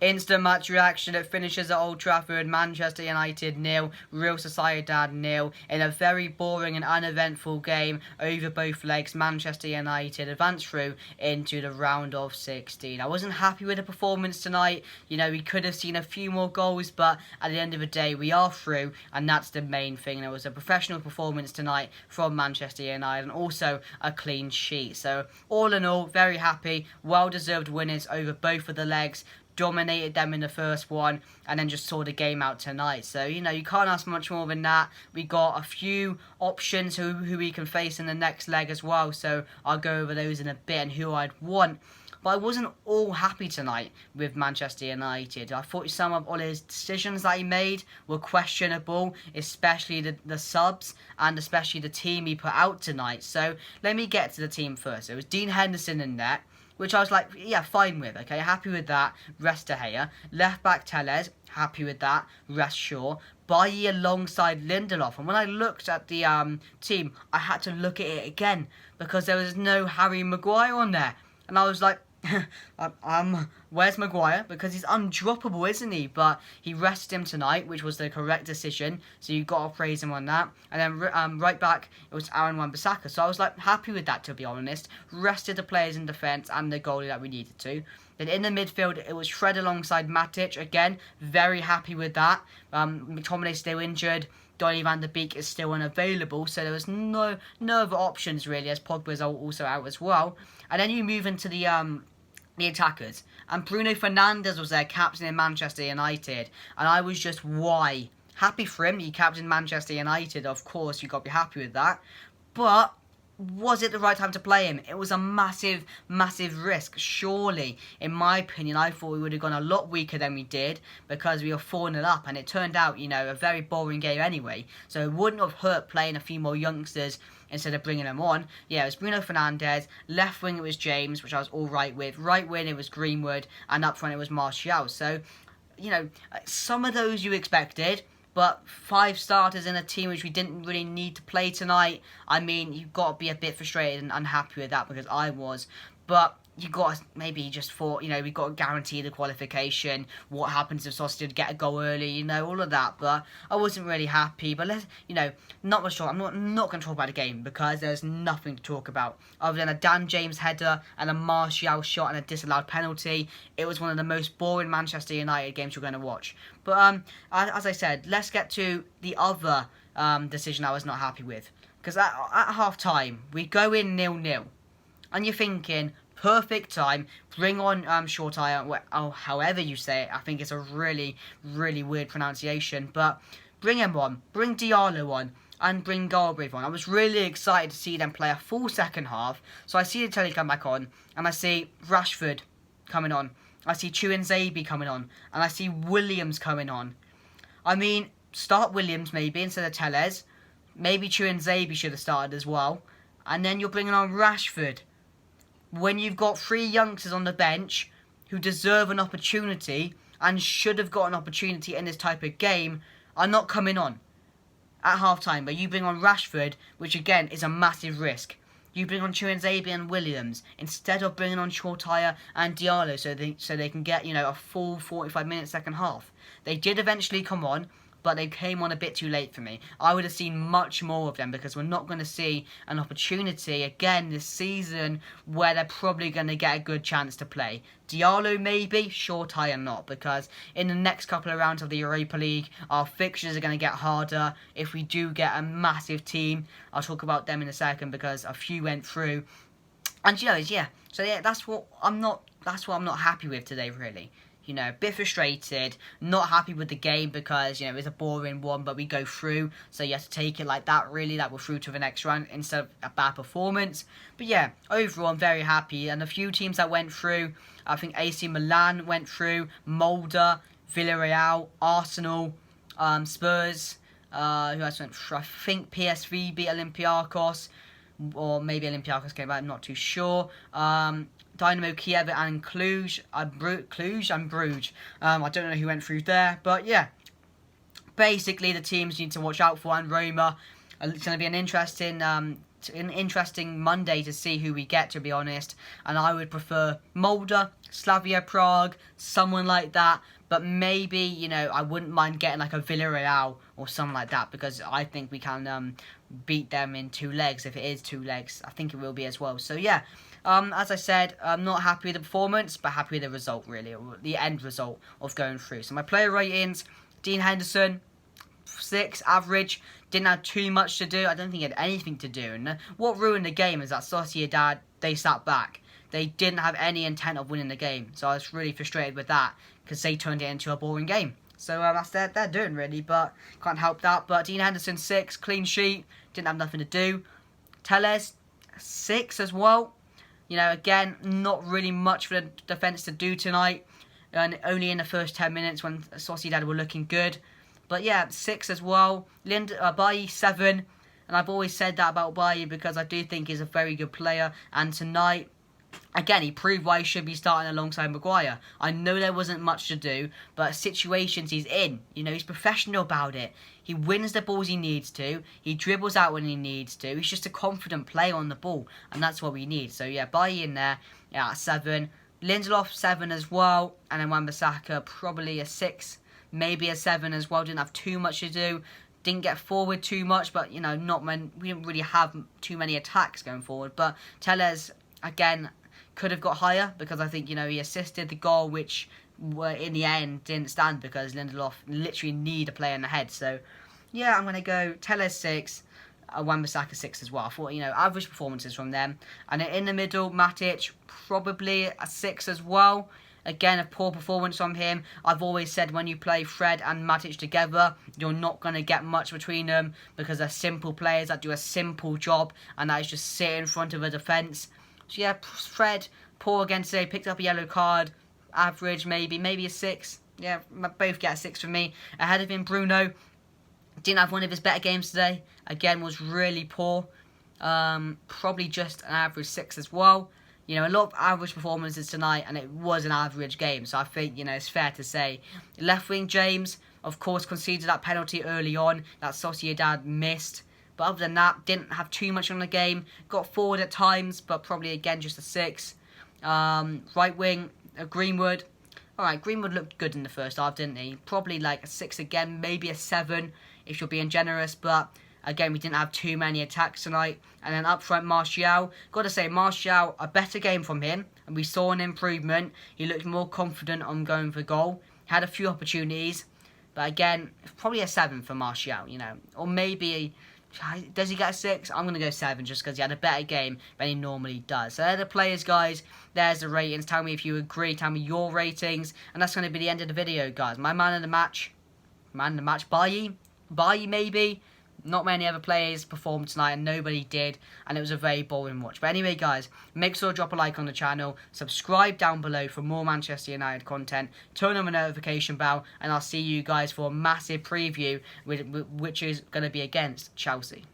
Instant match reaction. It finishes at Old Trafford. Manchester United 0, Real Sociedad 0. In a very boring and uneventful game over both legs, Manchester United advanced through into the round of 16. I wasn't happy with the performance tonight. You know, we could have seen a few more goals, but at the end of the day, we are through, and that's the main thing. There was a professional performance tonight from Manchester United, and also a clean sheet. So, all in all, very happy. Well-deserved winners over both of the legs. Dominated them in the first one, and then just saw the game out tonight. So, you know, you can't ask much more than that. We got a few options who we can face in the next leg as well, so I'll go over those in a bit and who I'd want. But I wasn't all happy tonight with Manchester United. I thought some of Ole's decisions that he made were questionable, especially the subs and especially the team he put out tonight. So let me get to the team first. It was Dean Henderson in net, which I was like, yeah, fine with, okay, happy with that, rest De Gea. Left back Telles, happy with that, rest Shaw. Bailly alongside Lindelof, and when I looked at the team, I had to look at it again, because there was no Harry Maguire on there. And I was like, where's Maguire? Because he's undroppable, isn't he? But he rested him tonight, which was the correct decision. So you've got to praise him on that. And then right back, it was Aaron Wan-Bissaka. So I was like happy with that, to be honest. Rested the players in defence and the goalie that we needed to. Then in the midfield, it was Fred alongside Matic. Again, very happy with that. McTominay still injured. Donny van de Beek is still unavailable, so there was no other options really, as Pogba is also out as well. And then you move into the attackers, and Bruno Fernandes was their captain in Manchester United, and I was just, why? Happy for him, he captained Manchester United, of course, you got to be happy with that, but was it the right time to play him? It was a massive risk, surely. In my opinion, I thought we would have gone a lot weaker than we did, because we were 4-0 up, and it turned out, you know, a very boring game anyway, so it wouldn't have hurt playing a few more youngsters instead of bringing them on. Yeah, it was Bruno Fernandes. Left wing it was James, which I was all right with. Right wing it was Greenwood, and up front it was Martial. So, you know, some of those you expected, but 5 starters in a team which we didn't really need to play tonight. I mean, you've got to be a bit frustrated and unhappy with that, because I was. But you got to maybe just thought, you know, we've got to guarantee the qualification. What happens if Sociedad get a goal early, you know, all of that. But I wasn't really happy. But let's, you know, not much talk. I'm not going to talk about the game, because there's nothing to talk about other than a Dan James header and a Martial shot and a disallowed penalty. It was one of the most boring Manchester United games we're going to watch. But as I said, let's get to the other decision I was not happy with. Because at half time, we go in 0-0. And you're thinking, perfect time, bring on Shortire, however you say it. I think it's a really weird pronunciation. But bring him on, bring Diallo on, and bring Galbraith on. I was really excited to see them play a full second half. So I see the telly come back on, and I see Rashford coming on. I see Chukwueze coming on, and I see Williams coming on. I mean, start Williams maybe instead of Telles. Maybe Chukwueze should have started as well. And then you're bringing on Rashford, when you've got 3 youngsters on the bench who deserve an opportunity and should have got an opportunity in this type of game, are not coming on at half-time. But you bring on Rashford, which again is a massive risk. You bring on Chukwueze and Williams instead of bringing on Shortire and Diallo, so they can get, you know, a full 45-minute second half. They did eventually come on, but they came on a bit too late for me. I would have seen much more of them, because we're not going to see an opportunity again this season where they're probably going to get a good chance to play. Diallo maybe, Shortire not, because in the next couple of rounds of the Europa League, our fixtures are going to get harder if we do get a massive team. I'll talk about them in a second, because a few went through. And you know, yeah, so yeah, that's what I'm not happy with today, really. You know, a bit frustrated, not happy with the game, because, you know, it's a boring one, but we go through, so you have to take it like that, really, that we're through to the next round instead of a bad performance. But yeah, overall, I'm very happy, and a few teams that went through, I think AC Milan went through, Molde, Villarreal, Arsenal, Spurs, who else went through? I think PSV beat Olympiacos, or maybe Olympiacos came back, I'm not too sure. Dynamo Kiev and Cluj and Bruges. I don't know who went through there, but yeah. Basically, the teams you need to watch out for, and Roma. It's going to be an interesting an interesting Monday to see who we get, to be honest. And I would prefer Molde, Slavia Prague, someone like that. But maybe, you know, I wouldn't mind getting like a Villarreal or something like that, because I think we can beat them in 2 legs. If it is 2 legs, I think it will be as well. So yeah, as I said, I'm not happy with the performance, but happy with the result, really, or the end result of going through. So my player ratings: Dean Henderson, 6, average. Didn't have too much to do. I don't think he had anything to do. And what ruined the game is that Sociedad, they sat back. They didn't have any intent of winning the game. So I was really frustrated with that, because they turned it into a boring game. So that's they're doing, really, but can't help that. But Dean Henderson, 6, clean sheet. Didn't have nothing to do. Telles, 6 as well. You know, again, not really much for the defence to do tonight. And only in the first 10 minutes when Sociedad were looking good. But yeah, 6 as well. Bailly, 7. And I've always said that about Bailly, because I do think he's a very good player. And tonight, again, he proved why he should be starting alongside Maguire. I know there wasn't much to do, but situations he's in, you know, he's professional about it. He wins the balls he needs to. He dribbles out when he needs to. He's just a confident player on the ball, and that's what we need. So yeah, Bailly in there, yeah, 7. Lindelof, 7 as well. And then Wan-Bissaka, probably a 6. Maybe a 7 as well. Didn't have too much to do. Didn't get forward too much, but, you know, we didn't really have too many attacks going forward. But Telles, again, could have got higher, because I think, you know, he assisted the goal, which in the end didn't stand, because Lindelof literally need a player in the head. So, yeah, I'm going to go Telles 6, Wan-Bissaka 6 as well. I thought, you know, average performances from them. And then in the middle, Matic, probably a 6 as well. Again, a poor performance from him. I've always said when you play Fred and Matic together, you're not going to get much between them, because they're simple players that do a simple job, and that is just sit in front of a defence. So yeah, Fred, poor again today, picked up a yellow card. Average, maybe a 6. Yeah, both get a 6 from me. Ahead of him, Bruno. Didn't have one of his better games today. Again, was really poor. Probably just an average 6 as well. You know, a lot of average performances tonight, and it was an average game. So I think, you know, it's fair to say. Left wing, James, of course, conceded that penalty early on that Sociedad missed. But other than that, didn't have too much on the game. Got forward at times, but probably, again, just a 6. Right wing, Greenwood. Alright, Greenwood looked good in the first half, didn't he? Probably like a 6 again, maybe a 7 if you're being generous. But again, we didn't have too many attacks tonight. And then up front, Martial. Got to say, Martial, a better game from him. And we saw an improvement. He looked more confident on going for goal. Had a few opportunities. But again, probably a 7 for Martial, you know. Or maybe, does he get a 6? I'm going to go 7 just because he had a better game than he normally does. So they're the players, guys. There's the ratings. Tell me if you agree. Tell me your ratings. And that's going to be the end of the video, guys. My man of the match. Bailly maybe. Not many other players performed tonight, and nobody did, and it was a very boring watch. But anyway, guys, make sure to drop a like on the channel, subscribe down below for more Manchester United content, turn on the notification bell, and I'll see you guys for a massive preview, which is going to be against Chelsea.